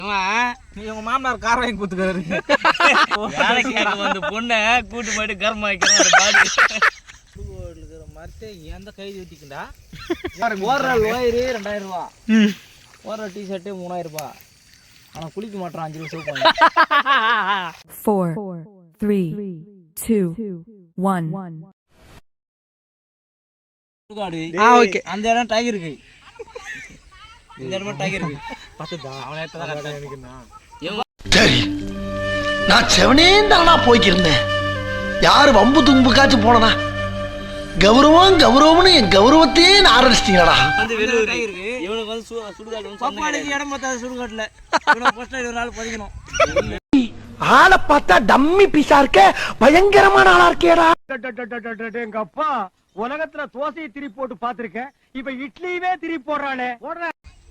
உங்க மாமனார் கார் வாங்கி கொடுத்துக்காரு. பொண்ணை கூட்டு போயிட்டு கர்ம வைக்கிறேன். மரத்தை எந்த கைது ஊட்டிக்கண்டா ஓடுற ஒயரு 2000 ரூபா, ஓடுற டிஷர்ட்டு 3000 ரூபாய். ஆனா குளிக்க மாட்டான் 5 நிமிஷம். 4 3 2 1 ஓகே. அந்த இடம் டைகர் இருக்கு, இந்த இடமா டைகர் இருக்கு. சரி, நான் செவனேந்தானா போய்க்கிருந்தேன். யாரு வம்பு தும்புக்காச்சும் போனனா? கௌரவம் கௌரவம்னு என் கௌரவத்தையே ஆரம்பிச்சிட்டீங்களா? இவனுக்கு வந்து சுடுகாடு இடம் பார்த்தா சுடுகாட்டுல ஒரு ஆள் பதிக்கணும். ஆளை பார்த்தா டம்மி பீஸா இருக்க, பயங்கரமான ஆளா இருக்கேடா. எங்க அப்பா உலகத்துல தோசையை திருப்பி போட்டு பாத்திருக்கேன், இப்ப இட்லியவே திருப்பி போடுறானே.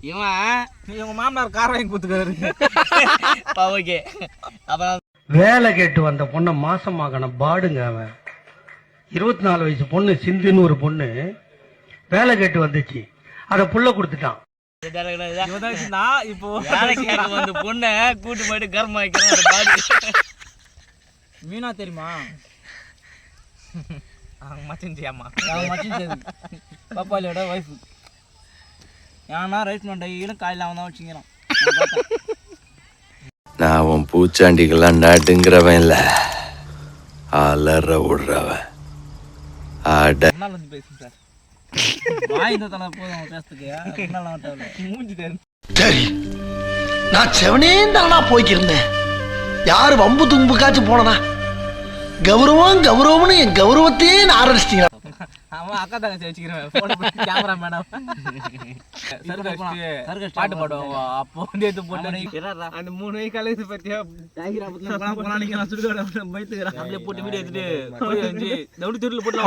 இவங்க மாமனார் கார் வாங்கி கொடுத்துக்காரு. ஓகே. அப்புறம் வேலை கேட்டு வந்த பொண்ணை மாசமாகன பாடுங்க. அவன் 24 வயசு பொண்ணு சிந்துன்னு ஒரு பொண்ணு வேலை கேட்டு வந்துச்சு, அத புள்ள கொடுத்துட்டான். இப்போ வந்து பொண்ணை கூட்டு போயிட்டு கர்ம வைக்கிறேன். மீனா தெரியுமா? மச்சின்சியாமா பப்பாளியோட ஒய்ஃபு. ஏன்னா ரைஸ் டையிலும் காலையில் அவன் தான் வச்சுக்கிறான். நான் உன் பூச்சாண்டிகள்லாம் நடுங்கிறவன் இல்ல, அலற விடுறவன். வந்து பேசுங்க சார், வாய் இந்த தலை போதும் பேசுறதுக்கு. மூஞ்சி சரி, நான் செவனேந்தானா போய்க்கிருந்தேன். யாரு வம்பு தும்புக்காச்சும் போனனா? கௌரவம் கௌரவம்னு என் கௌரவத்தையே ஆரம்பிச்சிட்டீங்களா? அவன் அக்கா தங்கச்சி வச்சுக்கிறேன். கேமரா மேடம் பாட்டு பாடுவாங்க. அப்போ வந்து எடுத்து போட்டு அந்த 3 வயசு கலந்து பத்தியா சுடுகாடு போட்டு வீடியோ எடுத்துட்டு தெருவில் போட்டு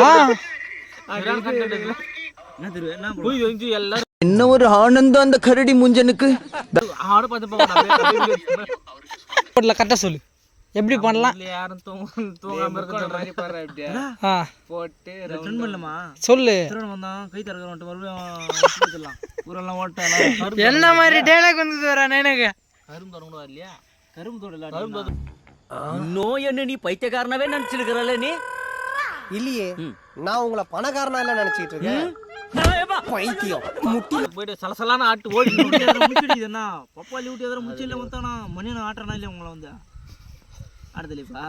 எல்லாரும் என்ன ஒரு ஆனந்தம் அந்த கரடி முஞ்சனுக்கு. ஆடு பார்த்து கரெக்டா சொல்லு, எப்படி பண்ணலாம்? யாரும் தூங்காம இருக்க போட்டு சொல்லு. கை தரலாம் ஊரெல்லாம் ஓட்டலாம். என்ன மாதிரி டேலாக் வந்து வரானே எனக்கு. கரும்பு தோட இல்லையா? கரும்பு தோட இன்னும் என்ன நீ பைத்தியக்காரனாவே நினைச்சிருக்கிறல்ல நீ? இல்லையே, நான் உங்களை பணக்காரனா இல்ல நினைச்சிட்டு இருக்கேன். பைத்தியம் போயிட்டு சலசலான ஆட்டு ஓடி முடிச்சுடுதுன்னா பப்பாளி ஊட்டி எதிர முடிச்சில வந்தானா மணியனை ஆட்டுறானா இல்லையா உங்களை வந்து அடுத்தலிப்பா.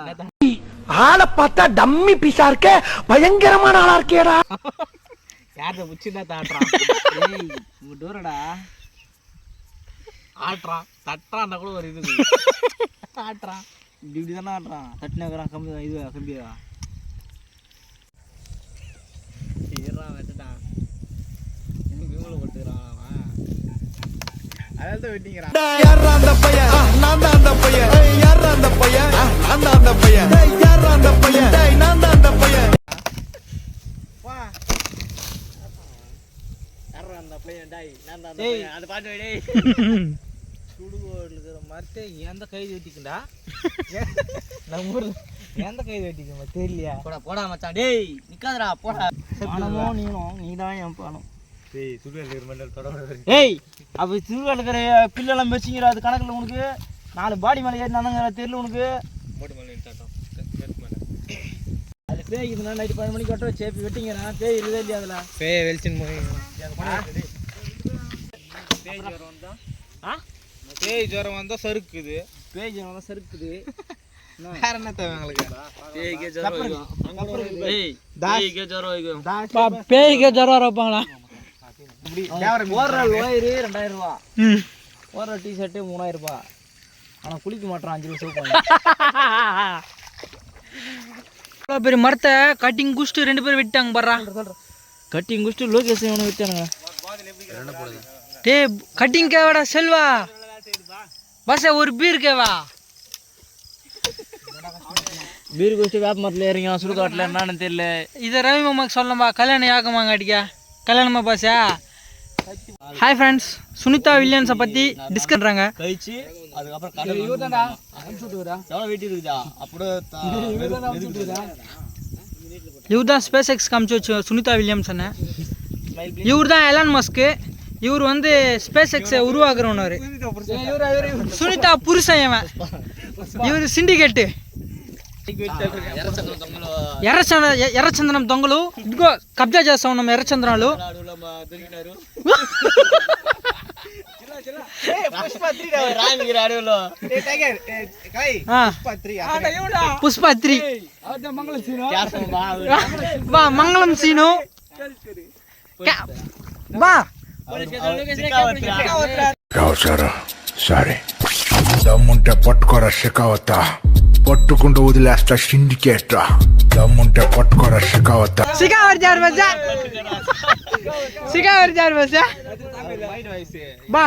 ஆளை பார்த்தா டம்மி பீஸா இருக்க, பயங்கரமான ஆளா இருக்கேடா. யார்கிட்ட முச்சிதான் தாட்டுறான்? டோரடா ஆட்டுறான், தட்டுறான் கூட ஒரு இது ஆட்டுறான். இப்படி தானே ஆட்டுறான், தட்டினாக்குறான். கம்பி இது கம்பியா வெட்டுட்டான். இவங்களை போட்டுக்கிறான். அதான் தான் வெட்டிங்கிறான். மரத்தை எந்த கைது வெட்டிக்கண்டா? நம்ம ஊர்ல எந்த கைது வெட்டிக்கமா தெரியலையா? போடா போடா மச்சான். டேய் நிக்காதடா, போடா. பணமோ நீதான் என் பணம். ஏய் அப்ப திருவாளுக்கிற பில்லெல்லாம் வச்சுங்கிற அது கணக்குல உனக்கு 4 பாடி மேலே ஏறினாங்கிற தெரியல உனக்கு. அது பேய் இதுனா நைட்டு 12 மணிக்கு வெட்ட வச்சு வெட்டிங்கிறான். பேய் இல்லவே இல்லையா? அதுல பேய் வெளிச்சின்னு போய் பேய் ஜுரம் வந்தா சறுக்குது. பேய் ஜுரம் வந்தா சறுக்குது. வேற என்ன தேவை உங்களுக்கு? பேய்க்கே ஜுரம் வைப்பாங்களா? ஓடுற ஒயரு 2000 ரூபா, ஓடுற டிஷர்ட்டு 3000 ரூபாய். ஆனா குளிக்க மாட்டான் 5 நிமிஷம். பெரிய மரத்தை கட்டிங் குடிச்சிட்டு 2 பேரும் வெட்டாங்க பாடுறா. கட்டிங் குடிச்சிட்டு லோகேஷ் இவனை வெட்டானுங்க. டே கட்டிங் கேவாடா செல்வா, பஸ் ஒரு பீர் கேவா. பீர் குடிச்சிட்டு வேப்ப மரத்தில் ஏறிங்க சுடுகாட்டில். என்னன்னு தெரியல. இதை ரவி மாமாக்கு சொல்லணும்பா. கல்யாணம் யாக்கமாங்க அடிக்கா கல்யாணமா பாசா. ஹாய் ஃப்ரெண்ட்ஸ், சுனிதா வில்லியன்ஸை பற்றி டிஸ்கஸ் பண்ணுறாங்க. கழிச்சு அதுக்கப்புறம் இவர் தான் ஸ்பேஸ் எக்ஸ் காமிச்சு வச்சு சுனிதா வில்லியம்ஸ். இவர் தான் எலான் மஸ்க்கு. இவர் வந்து ஸ்பேஸ் எக்ஸை உருவாக்குறவனவர். சுனிதா புருஷன் இவன். இவர் சிண்டிகேட்டு. ఎర్రచందనం దొంగలు ఇదిగో కబ్జా చేస్తా ఉన్నాం ఎర్రచందనాలు. పుష్పత్రి బా మంగళం సీను బా సరే దమ్ముంటే పట్టుకోరా షికావతా పట్టుకుంటూ వదిలేస్తా సిండికేట్ దమ్ముంటే పట్టుకోరా షికావతా షికావర్ జార్ బసా బా